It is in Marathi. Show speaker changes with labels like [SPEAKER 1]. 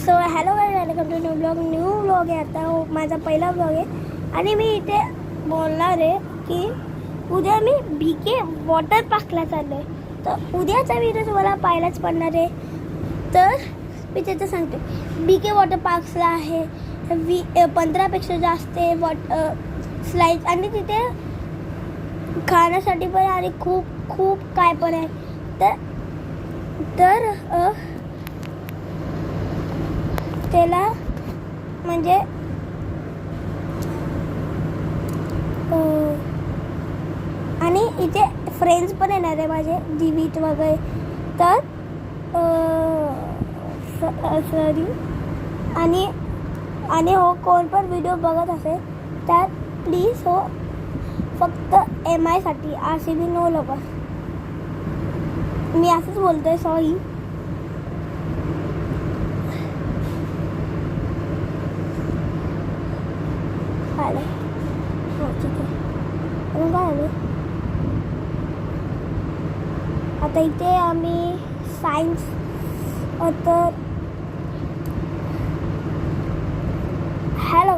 [SPEAKER 1] So hello guys, welcome to new blog आहे. आता माझा पहिला ब्लॉग आहे आणि मी इथे बोलणार आहे की उद्या मी BK वॉटर पार्कला चाललो आहे. तर उद्याचा व्हिडिओ तुम्हाला पाहायलाच पडणार आहे. तर मी त्याचं सांगते, BK वॉटर पार्क्सला आहे 15पेक्षा जास्त स्लाईड आणि तिथे खाण्यासाठी पण आणि खूप खूप काय पण आहे. तर त्याला म्हणजे आणि इथे फ्रेंड्स पण येणार आहे माझे, दिवीत वगैरे. तर सॉरी आणि हो, कोण पण व्हिडिओ बघत असेल तर प्लीज हो, फक्त MI साठी, RCB नो लोक. मी असंच बोलतोय, सॉरी. आले ठीक आहे. काय आले आता इथे आम्ही सायन्स. तर हॅलो